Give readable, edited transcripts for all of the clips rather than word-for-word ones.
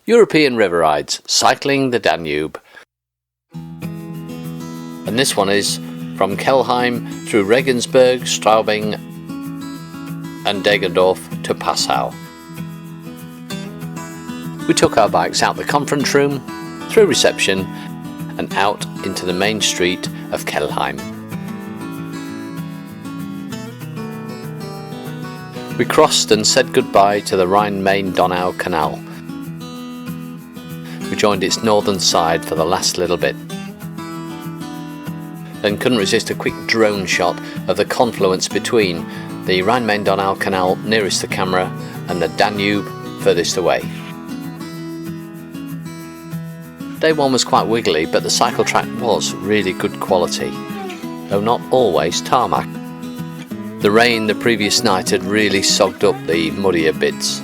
European River Rides, Cycling the Danube. And this one is from Kelheim through Regensburg, Straubing and Degendorf to Passau. We took our bikes out the conference room, through reception and out into the main street of Kelheim. We crossed and said goodbye to the Rhine-Main-Donau Canal. We joined its northern side for the last little bit. Then couldn't resist a quick drone shot of the confluence between the Rhine-Main-Donau Canal nearest the camera and the Danube furthest away. Day one was quite wiggly, but the cycle track was really good quality, though not always tarmac. The rain the previous night had really sogged up the muddier bits,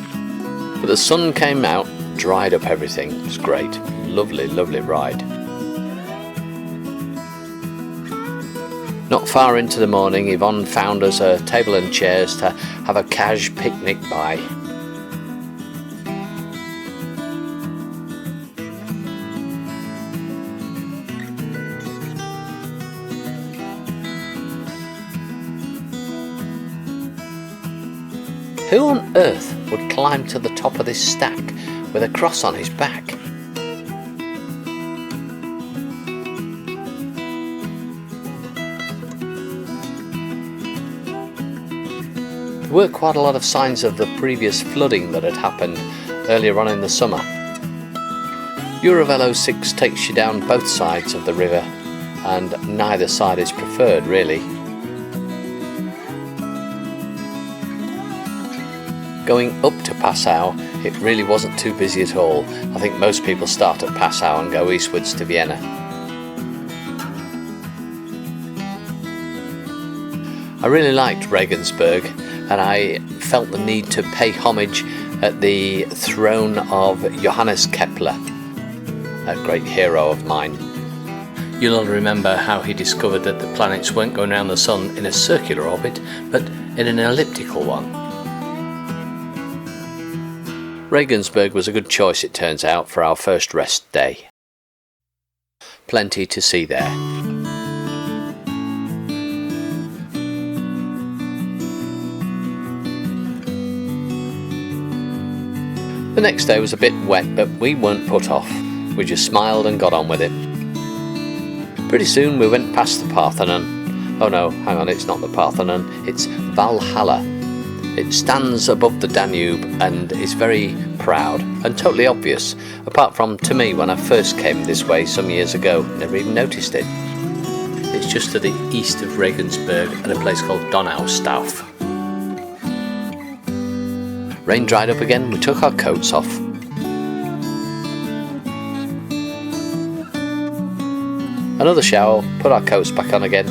but the sun came out, dried up everything. It was great. Lovely, lovely ride. Not far into the morning, Yvonne found us a table and chairs to have a cash picnic by. Who on earth would climb to the top of this stack with a cross on his back? There were quite a lot of signs of the previous flooding that had happened earlier on in the summer. Eurovelo 6 takes you down both sides of the river, and neither side is preferred really. Going up to Passau, it really wasn't too busy at all. I think most people start at Passau and go eastwards to Vienna. I really liked Regensburg, and I felt the need to pay homage at the throne of Johannes Kepler, a great hero of mine. You'll all remember how he discovered that the planets weren't going around the sun in a circular orbit, but in an elliptical one. Regensburg was a good choice, it turns out, for our first rest day. Plenty to see there. The next day was a bit wet, but we weren't put off. We just smiled and got on with it. Pretty soon we went past the Parthenon. Oh no, hang on, it's not the Parthenon, it's Valhalla. It stands above the Danube and is very proud and totally obvious, apart from to me when I first came this way some years ago, never even noticed it. It's just to the east of Regensburg at a place called Donaustauf. Rain dried up again, we took our coats off. Another shower, put our coats back on again.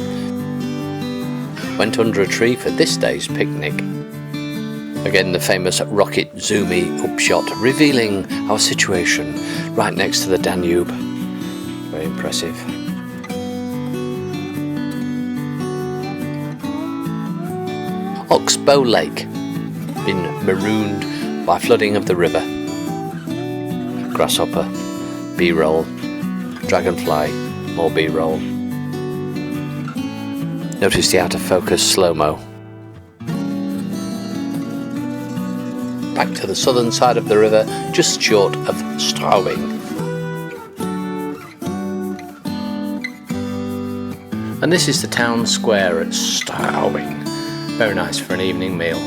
Went under a tree for this day's picnic. Again the famous rocket zoomy upshot, revealing our situation right next to the Danube. Very impressive. Oxbow Lake, been marooned by flooding of the river. Grasshopper, B-roll, dragonfly, more B-roll. Notice the out of focus slow-mo. Back to the southern side of the river, just short of Straubing. And this is the town square at Straubing. Very nice for an evening meal.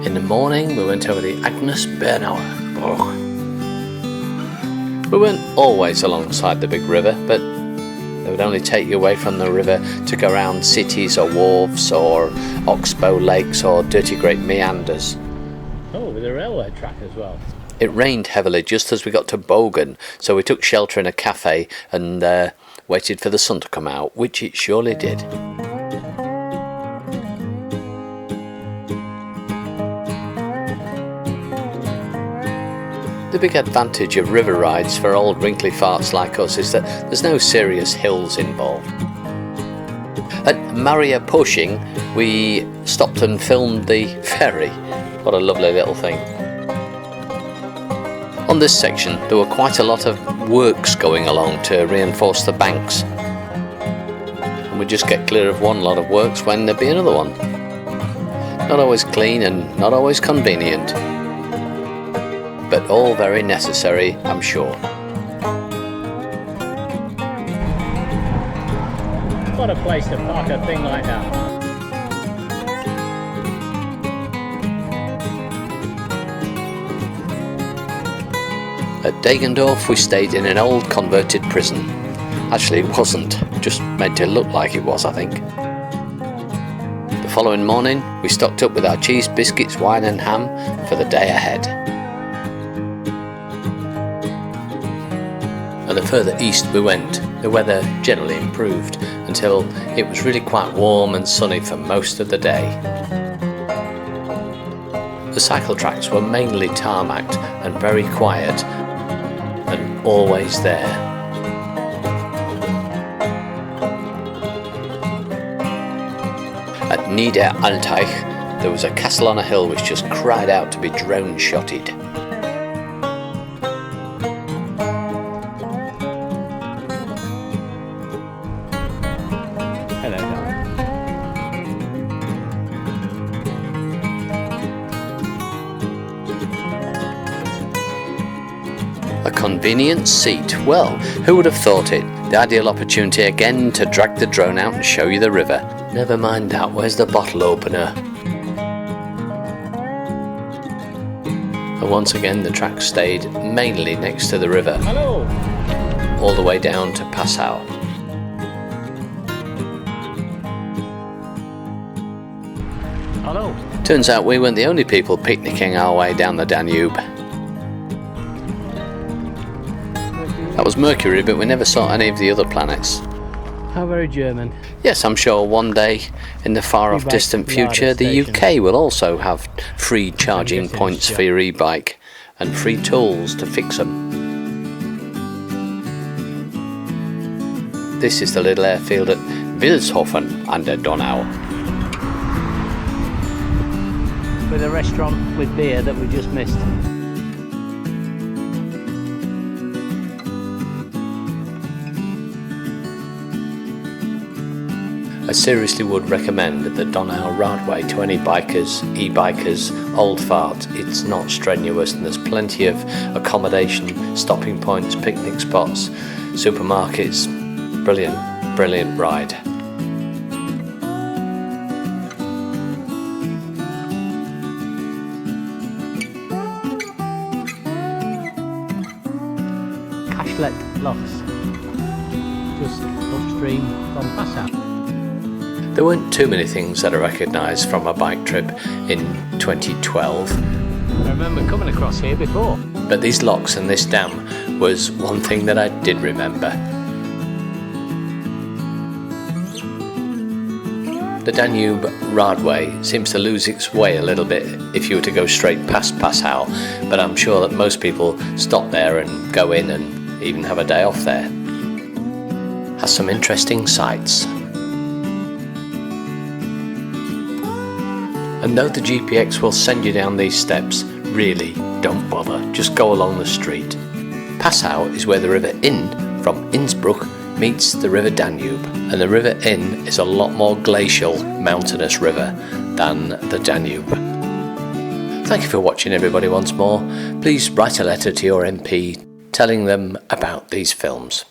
In the morning we went over the Agnes Bernauer. We weren't always alongside the big river, but they would only take you away from the river to go around cities or wharves or oxbow lakes or dirty great meanders. Oh, with a railway track as well. It rained heavily just as we got to Bogen, so we took shelter in a cafe and waited for the sun to come out, which it surely did. The big advantage of river rides for old wrinkly farts like us is that there's no serious hills involved. At Maria Pushing, we stopped and filmed the ferry. What a lovely little thing. On this section, there were quite a lot of works going along to reinforce the banks. And we'd just get clear of one lot of works when there'd be another one. Not always clean and not always convenient, but all very necessary, I'm sure. What a place to park a thing like that. At Degendorf we stayed in an old converted prison. Actually it wasn't, just made to look like it was, I think. The following morning we stocked up with our cheese, biscuits, wine and ham for the day ahead. And the further east we went, the weather generally improved until it was really quite warm and sunny for most of the day. The cycle tracks were mainly tarmacked and very quiet, and always there. At Niederalteich there was a castle on a hill which just cried out to be drone shotted. Hello, Don. A convenient seat. Well, who would have thought it? The ideal opportunity again to drag the drone out and show you the river. Never mind that, where's the bottle opener? And once again the track stayed mainly next to the river. Hello. All the way down to Passau. Hello. Turns out we weren't the only people picnicking our way down the Danube. That was Mercury, but we never saw any of the other planets. How very German. Yes, I'm sure one day in the far off distant future the UK will also have free charging points for your e-bike and free tools to fix them. This is the little airfield at Vilshofen an der Donau. With a restaurant with beer that we just missed. I seriously would recommend the Danau Radweg to any bikers, e-bikers, old farts. It's not strenuous and there's plenty of accommodation, stopping points, picnic spots, supermarkets. Brilliant, brilliant ride. Cashlet Locks, just upstream from Passau. There weren't too many things that I recognised from a bike trip in 2012. I remember coming across here before. But these locks and this dam was one thing that I did remember. The Danube Radweg seems to lose its way a little bit if you were to go straight past Passau, but I'm sure that most people stop there and go in and even have a day off there. Has some interesting sights. And though the GPX will send you down these steps, really don't bother, just go along the street. Passau is where the River Inn from Innsbruck meets the River Danube, and the River Inn is a lot more glacial, mountainous river than the Danube. Thank you for watching everybody once more. Please write a letter to your MP telling them about these films.